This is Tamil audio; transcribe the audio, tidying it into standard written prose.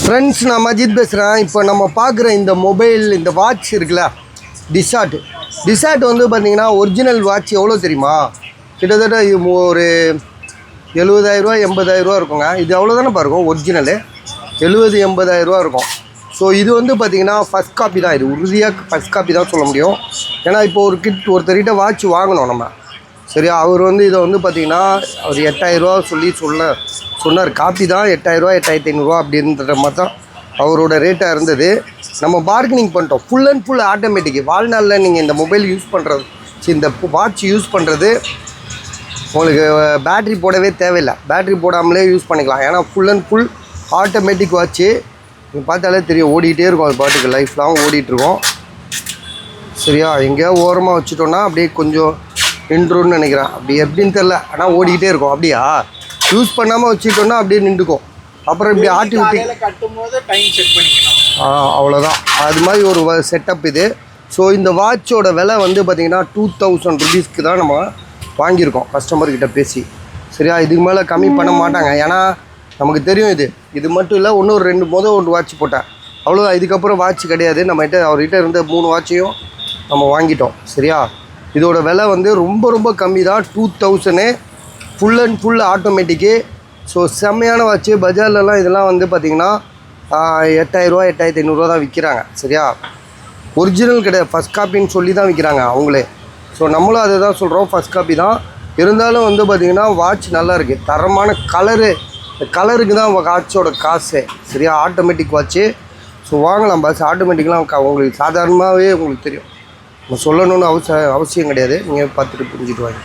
ஃப்ரெண்ட்ஸ், நான் மஜித் பேசுகிறேன். இப்போ நம்ம பார்க்குற இந்த மொபைல், இந்த வாட்ச் இருக்குல்ல, டிசாட் வந்து பார்த்திங்கன்னா ஒரிஜினல் வாட்ச் எவ்வளோ தெரியுமா? கிட்டத்தட்ட ஒரு 70,000 80,000 இருக்குங்க. இது அவ்வளோதானே பாருங்க, ஒரிஜினலு 70,000 80,000 இருக்கும். ஸோ இது வந்து பார்த்திங்கன்னா ஃபஸ்ட் காப்பி தான். இது உறுதியாக ஃபஸ்ட் காப்பி தான் சொல்ல முடியும். ஏன்னா இப்போ ஒருத்தர்கிட்ட வாட்ச் வாங்கினோம் நம்ம, சரியா? அவர் வந்து இதை வந்து பார்த்திங்கன்னா அவர் 8,000 சொன்னார். காப்பி தான் 8,000 8,500 அப்படின்ற மாதிரி தான் அவரோட ரேட்டாக இருந்தது. நம்ம பார்கெனிங் பண்ணிட்டோம். Full and full automatic. வாழ்நாளில் நீங்கள் இந்த மொபைல் யூஸ் பண்ணுறது, இந்த வாட்ச் யூஸ் பண்ணுறது உங்களுக்கு பேட்ரி போடவே தேவையில்லை. பேட்ரி போடாமலே யூஸ் பண்ணிக்கலாம். ஏன்னா full and full automatic watch. நீங்கள் பார்த்தாலே தெரியும், ஓடிக்கிட்டே இருக்கும். அது பாட்டுக்கு லைஃப் லாங் ஓடிட்டுருக்கோம், சரியா? எங்கேயாவது ஓரமாக வச்சுட்டோன்னா அப்படியே கொஞ்சம் நின்றுன்னு நினைக்கிறேன். அப்படி எப்படின்னு தெரில, ஆனால் ஓடிக்கிட்டே இருக்கும். அப்படியா யூஸ் பண்ணாமல் வச்சுட்டோன்னா அப்படியே நின்றுக்கும். அப்புறம் இப்படி ஆட்டி விட்டு கட்டும்போது டைம் செக் பண்ணிக்கலாம். அவ்வளோதான். அது மாதிரி ஒரு செட்டப் இது. ஸோ இந்த வாட்சோட விலை வந்து பார்த்திங்கன்னா 2,000 rupeesக்கு தான் நம்ம வாங்கியிருக்கோம் கஸ்டமர்கிட்ட பேசி, சரியா? இதுக்கு மேலே கம்மி பண்ண மாட்டாங்க. ஏன்னா நமக்கு தெரியும் இது மட்டும் இல்லை, இன்னொரு 2 வாட்ச் போட்டேன், அவ்வளோதான். இதுக்கப்புறம் வாட்ச் கிடையாது நம்மகிட்ட. அவர்கிட்ட இருந்த 3 வாட்சையும் நம்ம வாங்கிட்டோம், சரியா? இதோட விலை வந்து ரொம்ப ரொம்ப கம்மி தான், 2,000. Full and full automatic. So செம்மையான வாட்ச்சு. பஜார்லலாம் இதெல்லாம் வந்து பார்த்திங்கன்னா 8,000 8,500 தான் விற்கிறாங்க, சரியா? ஒரிஜினல் கிடையாது, ஃபஸ்ட் காப்பின்னு சொல்லி தான் விற்கிறாங்க அவங்களே. ஸோ நம்மளும் அதை தான் சொல்கிறோம், ஃபஸ்ட் காப்பி தான். இருந்தாலும் வந்து பார்த்திங்கன்னா வாட்ச் நல்லா இருக்குது, தரமான கலருக்கு தான் வாட்சோட காசு, சரியா? Automatic watch. ஸோ வாங்கலாம் பஸ். ஆட்டோமேட்டிக்லாம் உங்களுக்கு சாதாரணமாகவே உங்களுக்கு தெரியும், நம்ம சொல்லணுன்னு அவசியம் கிடையாது. நீங்கள் பார்த்துட்டு புரிஞ்சுட்டு வாங்க.